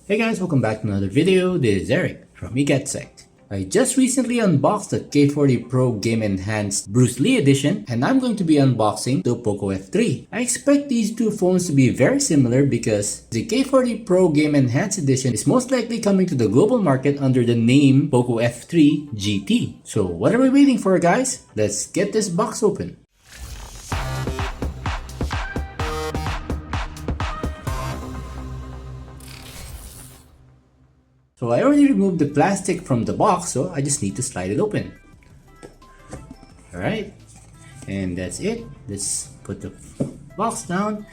Hey guys, welcome back to another video. This is Eric from eGetSec. I just recently unboxed the K40 Game Enhanced Bruce Lee Edition, and I'm going to be unboxing the Poco F3. I expect these two phones to be very similar because the K40 Game Enhanced Edition is most likely coming to the global market under the name Poco F3 GT. So what are we waiting for, guys? Let's get this box open. So I already removed the plastic from the box, so I just need to slide it open. Alright, and that's it. Let's put the box down,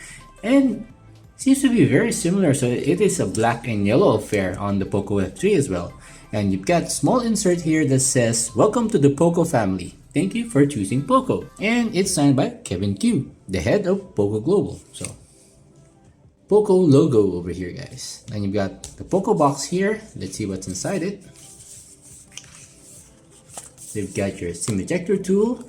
and seems to be very similar. So it is a black and yellow affair on the Poco F3 as well. And you've got a small insert here that says, "Welcome to the Poco family. Thank you for choosing Poco." And it's signed by Kevin Q, the head of Poco Global. So Poco logo over here, guys. And you've got the Poco box here. Let's see what's inside it. You've got your SIM ejector tool.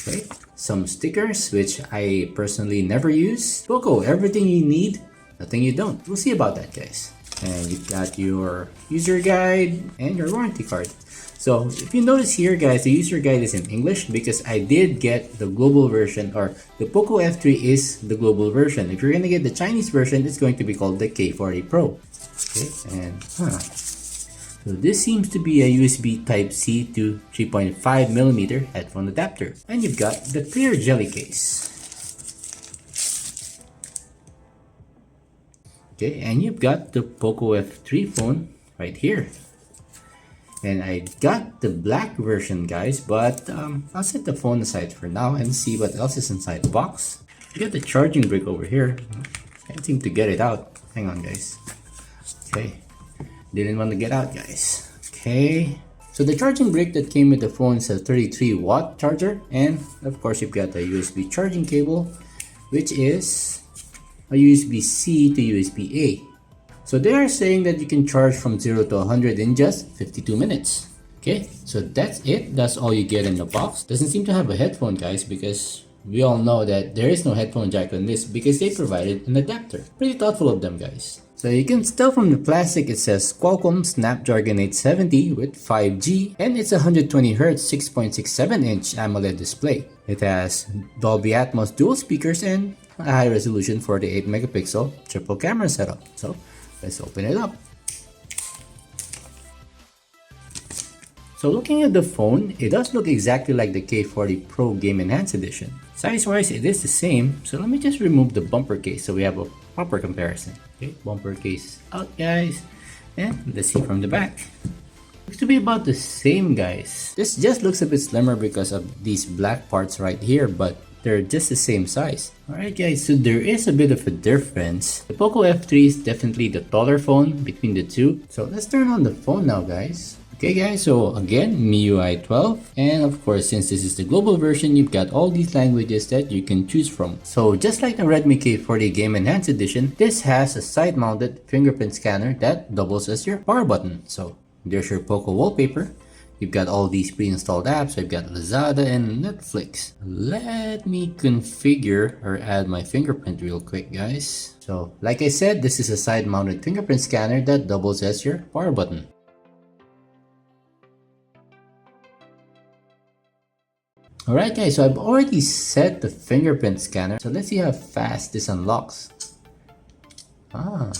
Okay, some stickers, which I personally never use. Poco, everything you need, nothing you don't. We'll see about that, guys. And you've got your user guide and your warranty card. So if you notice here, guys, the user guide is in English because I did get the global version, or the Poco F3 is the global version. If you're going to get the Chinese version, it's going to be called the K40 Pro. Okay, and so this seems to be a USB Type-C to 3.5mm headphone adapter. And you've got the clear jelly case. Okay, and you've got the Poco F3 phone right here. And I got the black version, guys, but I'll set the phone aside for now and see what else is inside the box. You got the charging brick over here. Can't seem to get it out. Hang on, guys. Okay, didn't want to get out, guys. Okay, so the charging brick that came with the phone is a 33-watt charger, and of course you've got the USB charging cable, which is a USB-C to USB-A. So they are saying that you can charge from 0 to 100 in just 52 minutes. Okay, so that's it. That's all you get in the box. Doesn't seem to have a headphone, guys, because we all know that there is no headphone jack on this because they provided an adapter. Pretty thoughtful of them, guys. So you can tell from the plastic it says Qualcomm Snapdragon 870 with 5G, and it's a 120Hz 6.67-inch AMOLED display. It has Dolby Atmos dual speakers and a high-resolution 48-megapixel triple camera setup. So let's open it up. So looking at the phone, it does look exactly like the K40 Game Enhanced Edition. Size-wise, it is the same. So let me just remove the bumper case so we have a proper comparison. Okay, bumper case out, guys. And let's see from the back. Looks to be about the same, guys. This just looks a bit slimmer because of these black parts right here, but they're just the same size. Alright, guys, so there is a bit of a difference. The Poco F3 is definitely the taller phone between the two. So let's turn on the phone now, guys. Okay, guys, so again, MIUI 12. And of course, since this is the global version, you've got all these languages that you can choose from. So just like the Redmi K40 Game Enhanced Edition, this has a side-mounted fingerprint scanner that doubles as your power button. So there's your Poco wallpaper. You've got all these pre-installed apps. I've got Lazada and Netflix. Let me configure or add my fingerprint real quick, guys. So like I said, this is a side-mounted fingerprint scanner that doubles as your power button. Alright, guys, so I've already set the fingerprint scanner. So let's see how fast this unlocks. I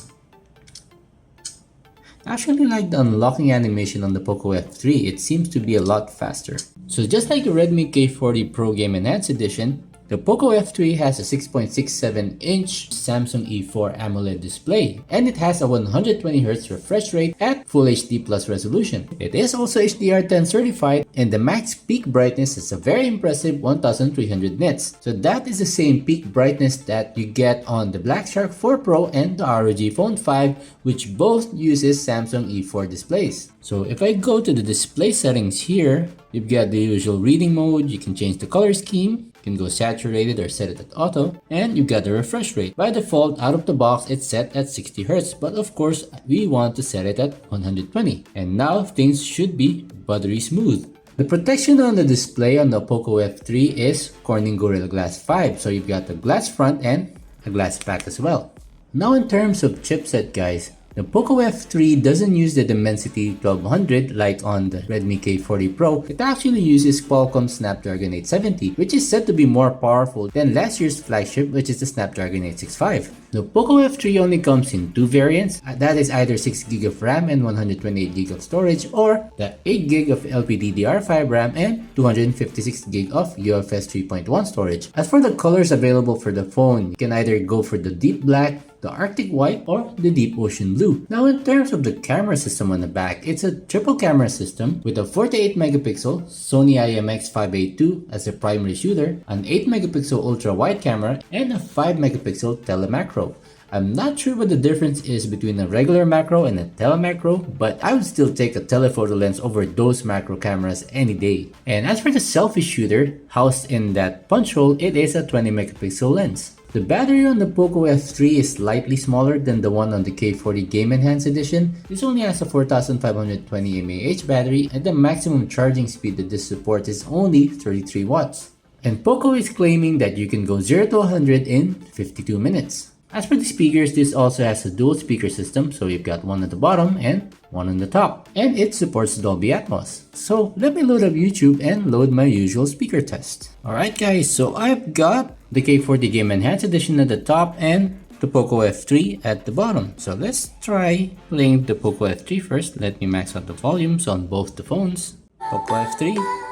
actually like the unlocking animation on the Poco F3. It seems to be a lot faster. So just like the Redmi K40 Game Enhanced Edition, the Poco F3 has a 6.67-inch Samsung E4 AMOLED display, and it has a 120Hz refresh rate at Full HD Plus resolution. It is also HDR10 certified, and the max peak brightness is a very impressive 1300 nits. So that is the same peak brightness that you get on the Black Shark 4 Pro and the ROG Phone 5, which both uses Samsung E4 displays. So if I go to the display settings here, you've got the usual reading mode. You can change the color scheme. You can go saturated or set it at auto, and you've got the refresh rate. By default, out of the box, it's set at 60 Hz, but of course, we want to set it at 120. And now things should be buttery smooth. The protection on the display on the Poco F3 is Corning Gorilla Glass 5, so you've got the glass front and a glass back as well. Now in terms of chipset guys, the Poco F3 doesn't use the Dimensity 1200 like on the Redmi K40 Pro. It actually uses Qualcomm Snapdragon 870, which is said to be more powerful than last year's flagship, which is the Snapdragon 865. The Poco F3 only comes in two variants, that is either 6GB of RAM and 128GB of storage, or the 8GB of LPDDR5 RAM and 256GB of UFS 3.1 storage. As for the colors available for the phone, you can either go for the deep black, the Arctic White, or the Deep Ocean Blue. Now in terms of the camera system on the back, it's a triple camera system with a 48 megapixel Sony IMX582 as a primary shooter, an 8 megapixel ultra wide camera, and a 5 megapixel telemacro. I'm not sure what the difference is between a regular macro and a telemacro, but I would still take a telephoto lens over those macro cameras any day. And as for the selfie shooter, housed in that punch hole, it is a 20 megapixel lens. The battery on the Poco F3 is slightly smaller than the one on the K40 Game Enhanced Edition. This only has a 4520 mAh battery, and the maximum charging speed that this supports is only 33 watts. And Poco is claiming that you can go 0 to 100 in 52 minutes. As for the speakers, this also has a dual speaker system, so you've got one at the bottom and one on the top. And it supports Dolby Atmos. So let me load up YouTube and load my usual speaker test. Alright guys, so I've got the K40 Game Enhanced Edition at the top and the Poco F3 at the bottom. So let's try playing the Poco F3 first. Let me max out the volumes on both the phones. Poco F3.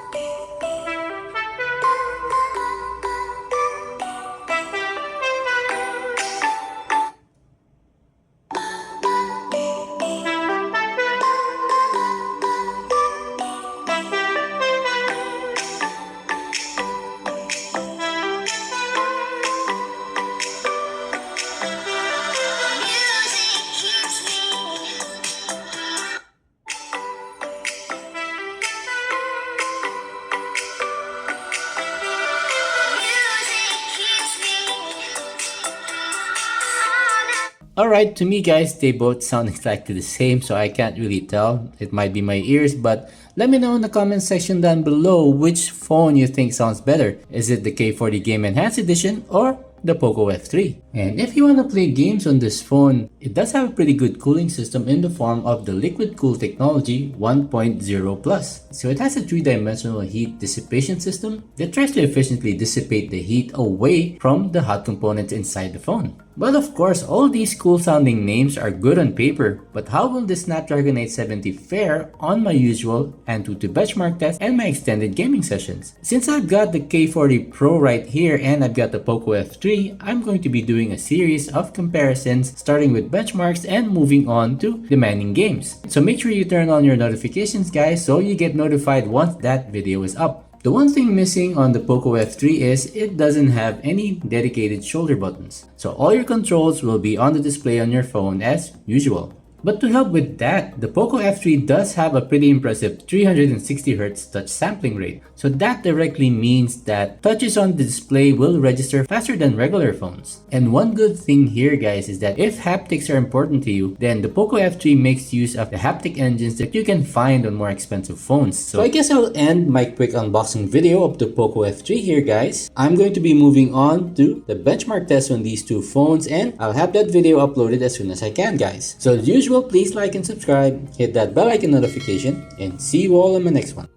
Alright, to me guys, they both sound exactly the same, so I can't really tell. It might be my ears, but let me know in the comment section down below which phone you think sounds better. Is it the K40 Game Enhanced Edition or the Poco F3? And if you want to play games on this phone, it does have a pretty good cooling system in the form of the Liquid Cool Technology 1.0 Plus. So it has a 3-dimensional heat dissipation system that tries to efficiently dissipate the heat away from the hot components inside the phone. But of course, all these cool sounding names are good on paper, but how will the Snapdragon 870 fare on my usual Antutu benchmark test and my extended gaming sessions? Since I've got the K40 Pro right here and I've got the Poco F3, I'm going to be doing a series of comparisons starting with benchmarks and moving on to demanding games. So make sure you turn on your notifications guys so you get notified once that video is up. The one thing missing on the Poco F3 is it doesn't have any dedicated shoulder buttons. So all your controls will be on the display on your phone as usual. But to help with that, the Poco F3 does have a pretty impressive 360Hz touch sampling rate. So that directly means that touches on the display will register faster than regular phones. And one good thing here guys is that if haptics are important to you, then the Poco F3 makes use of the haptic engines that you can find on more expensive phones. So I guess I'll end my quick unboxing video of the Poco F3 here guys. I'm going to be moving on to the benchmark test on these two phones and I'll have that video uploaded as soon as I can guys. So as usual, please like and subscribe, hit that bell icon notification, and see you all in my next one.